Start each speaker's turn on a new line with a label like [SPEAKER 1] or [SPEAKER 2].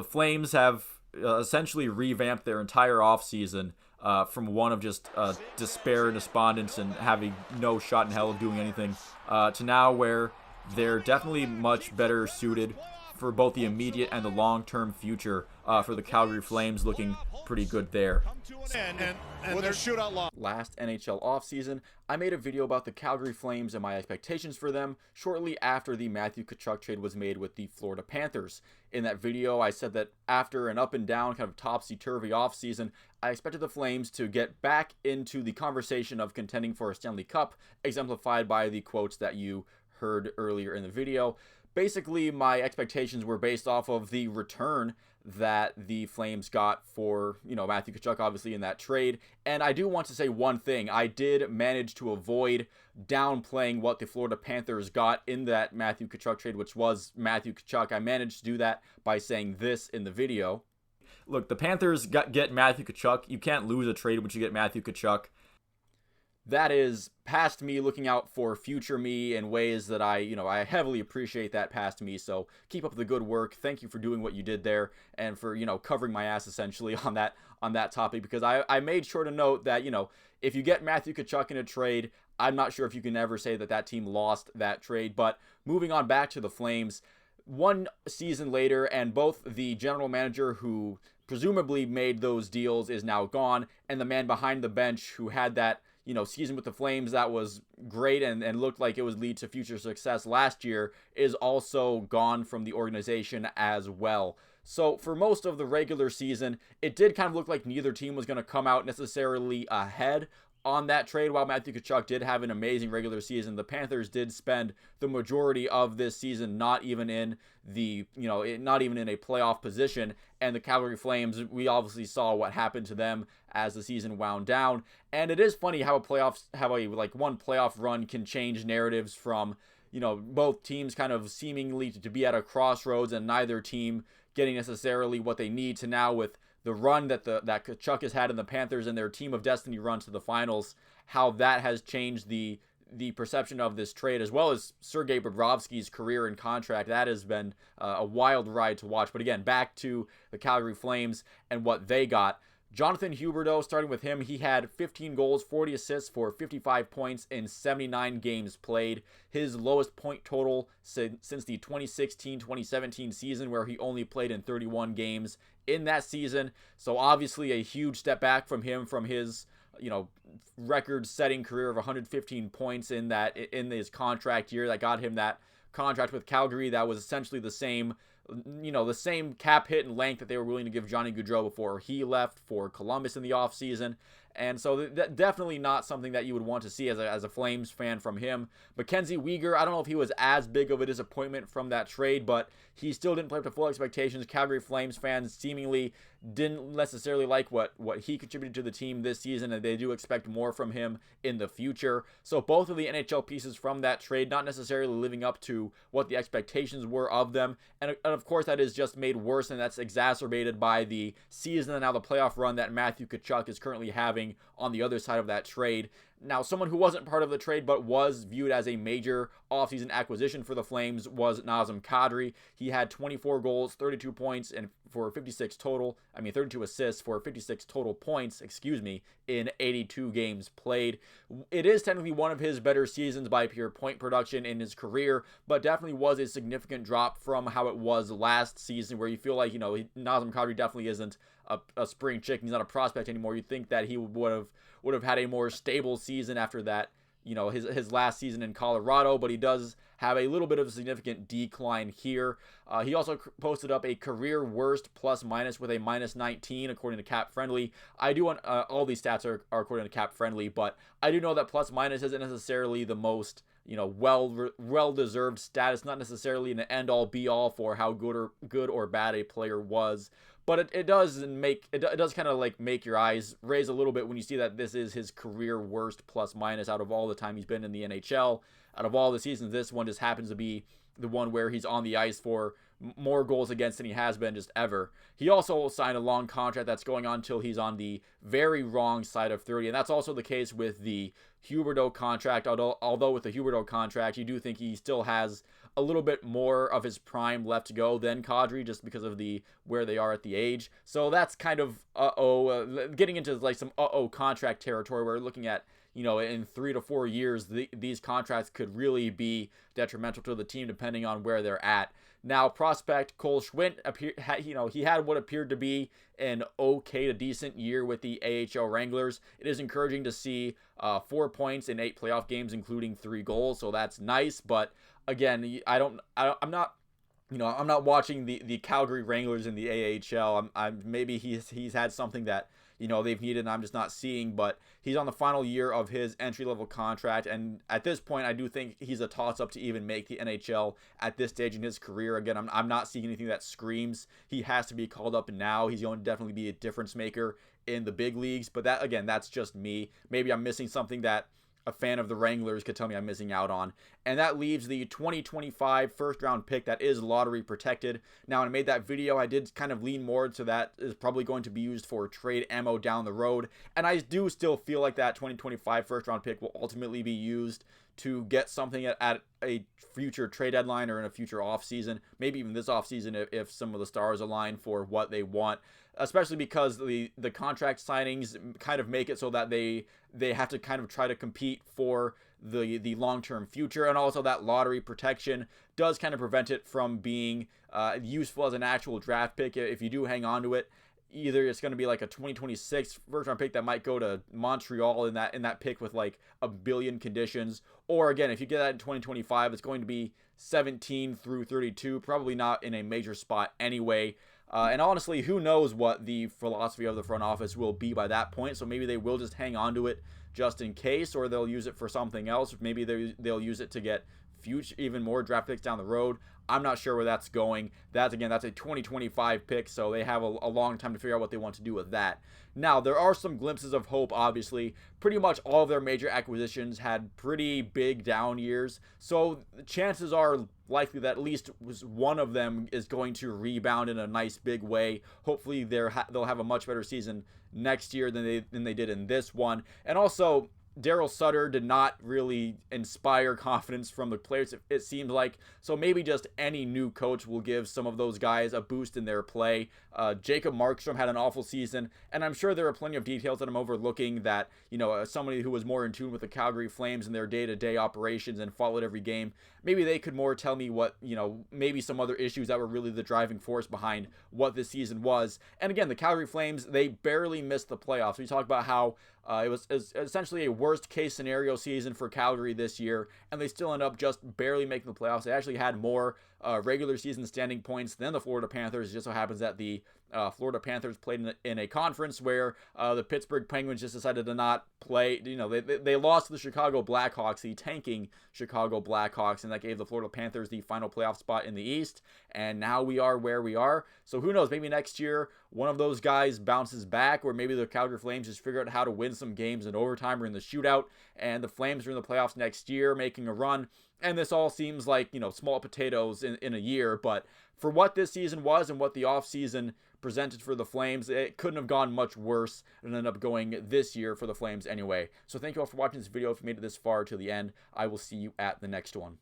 [SPEAKER 1] The Flames have essentially revamped their entire offseason from one of just despair and despondence and having no shot in hell of doing anything to now where they're definitely much better suited for both the immediate and the long-term future for the Calgary Flames, looking pretty good there.
[SPEAKER 2] And their shootout loss.
[SPEAKER 1] Last NHL offseason, I made a video about the Calgary Flames and my expectations for them shortly after the Matthew Tkachuk trade was made with the Florida Panthers. In that video, I said that after an up and down, kind of topsy-turvy offseason, I expected the Flames to get back into the conversation of contending for a Stanley Cup, exemplified by the quotes that you heard earlier in the video. Basically, my expectations were based off of the return that the Flames got for, Matthew Tkachuk, obviously, in that trade. And I do want to say one thing. I did manage to avoid downplaying what the Florida Panthers got in that Matthew Tkachuk trade, which was Matthew Tkachuk. I managed to do that by saying this in the video. Look, the Panthers get Matthew Tkachuk. You can't lose a trade once you get Matthew Tkachuk. That is past me looking out for future me in ways that I heavily appreciate that past me. So keep up the good work. Thank you for doing what you did there and for, covering my ass essentially on that topic, because I made sure to note that, if you get Matthew Tkachuk in a trade, I'm not sure if you can ever say that team lost that trade. But moving on back to the Flames, one season later, and both the general manager who presumably made those deals is now gone, and the man behind the bench who had that season with the Flames that was great and looked like it would lead to future success last year is also gone from the organization as well. So for most of the regular season, it did kind of look like neither team was going to come out necessarily ahead on that trade. While Matthew Tkachuk did have an amazing regular season, the Panthers did spend the majority of this season not even in a playoff position, and the Calgary Flames, we obviously saw what happened to them as the season wound down. And it is funny how one playoff run can change narratives from both teams kind of seemingly to be at a crossroads and neither team getting necessarily what they need, to now with the run that Tkachuk has had in the Panthers and their Team of Destiny run to the finals, how that has changed the perception of this trade, as well as Sergei Bobrovsky's career and contract. That has been a wild ride to watch. But again, back to the Calgary Flames and what they got. Jonathan Huberdeau, starting with him, he had 15 goals, 40 assists for 55 points in 79 games played. His lowest point total since the 2016-2017 season, where he only played in 31 games in that season. So obviously a huge step back from him from his record-setting career of 115 points in his contract year that got him that contract with Calgary that was essentially the same cap hit and length that they were willing to give Johnny Gaudreau before he left for Columbus in the offseason. And so that definitely not something that you would want to see as a Flames fan from him. Mackenzie Weegar, I don't know if he was as big of a disappointment from that trade, but he still didn't play up to full expectations. Calgary Flames fans seemingly didn't necessarily like what he contributed to the team this season, and they do expect more from him in the future. So both of the NHL pieces from that trade not necessarily living up to what the expectations were of them. And of course, that is just made worse, and that's exacerbated by the season and now the playoff run that Matthew Tkachuk is currently having on the other side of that trade. Now, someone who wasn't part of the trade but was viewed as a major offseason acquisition for the Flames was Nazem Kadri. He had 24 goals, 32 points, and for 32 assists for 56 total points, in 82 games played. It is technically one of his better seasons by pure point production in his career, but definitely was a significant drop from how it was last season, where you feel like, Nazem Kadri definitely isn't a spring chicken. He's not a prospect anymore. You'd think that he would have had a more stable season after that, his last season in Colorado, but he does have a little bit of a significant decline here. He also posted up a career worst plus minus with a minus 19 according to Cap Friendly. I do want all these stats are according to Cap Friendly, but I do know that plus minus isn't necessarily the most well-deserved stat. It's not necessarily an end-all be-all for how good or bad a player was. But it does kind of like make your eyes raise a little bit when you see that this is his career worst plus minus out of all the time he's been in the NHL. Out of all the seasons, this one just happens to be the one where he's on the ice for more goals against than he has been just ever. He also signed a long contract that's going on until he's on the very wrong side of 30, and that's also the case with the Huberdeau contract. Although with the Huberdeau contract, you do think he still has a little bit more of his prime left to go than Kadri, just because of where they are at the age. So that's kind of getting into like some contract territory where we're looking at, in 3 to 4 years, these contracts could really be detrimental to the team depending on where they're at. Now, prospect Cole Schwint, he had what appeared to be an okay to decent year with the AHL Wranglers. It is encouraging to see 4 points in 8 playoff games, including 3 goals, so that's nice. But again, I'm not watching the Calgary Wranglers in the AHL. Maybe he's had something that they've needed and I'm just not seeing, but he's on the final year of his entry-level contract, and at this point I do think he's a toss-up to even make the NHL at this stage in his career. Again, I'm not seeing anything that screams he has to be called up now. He's going to definitely be a difference maker in the big leagues, but that's just me. Maybe I'm missing something that a fan of the Wranglers could tell me I'm missing out on. And that leaves the 2025 first round pick that is lottery protected. Now, when I made that video, I did kind of lean more to that is probably going to be used for trade ammo down the road. And I do still feel like that 2025 first round pick will ultimately be used to get something at a future trade deadline or in a future offseason, maybe even this offseason if some of the stars align for what they want, especially because the contract signings kind of make it so that they have to kind of try to compete for the long-term future, and also that lottery protection does kind of prevent it from being useful as an actual draft pick if you do hang on to it. Either it's going to be like a 2026 first round pick that might go to Montreal in that pick with like a billion conditions, or again, if you get that in 2025, it's going to be 17 through 32, probably not in a major spot anyway. And honestly, who knows what the philosophy of the front office will be by that point. So maybe they will just hang on to it just in case, or they'll use it for something else. Maybe they'll use it to get even more draft picks down the road. I'm not sure where that's going. That's a 2025 pick, so they have a long time to figure out what they want to do with that. Now, there are some glimpses of hope, obviously. Pretty much all of their major acquisitions had pretty big down years, so the chances are likely that at least one of them is going to rebound in a nice big way. Hopefully they'll have a much better season next year than they did in this one. And also, Daryl Sutter did not really inspire confidence from the players, it seemed like. So maybe just any new coach will give some of those guys a boost in their play. Jacob Markstrom had an awful season, and I'm sure there are plenty of details that I'm overlooking that, somebody who was more in tune with the Calgary Flames and their day-to-day operations and followed every game, maybe they could more tell me what, maybe some other issues that were really the driving force behind what this season was. And again, the Calgary Flames, they barely missed the playoffs. We talked about how it was essentially a worst-case scenario season for Calgary this year, and they still end up just barely making the playoffs. They actually had more regular season standing points than the Florida Panthers. It just so happens that the Florida Panthers played in a conference where the Pittsburgh Penguins just decided to not play. They lost to the Chicago Blackhawks, the tanking Chicago Blackhawks, and that gave the Florida Panthers the final playoff spot in the East. And now we are where we are. So who knows? Maybe next year one of those guys bounces back, or maybe the Calgary Flames just figure out how to win some games in overtime or in the shootout, and the Flames are in the playoffs next year, making a run. And this all seems like, small potatoes in a year, but for what this season was and what the offseason presented for the Flames, it couldn't have gone much worse and ended up going this year for the Flames anyway. So thank you all for watching this video. If you made it this far to the end, I will see you at the next one.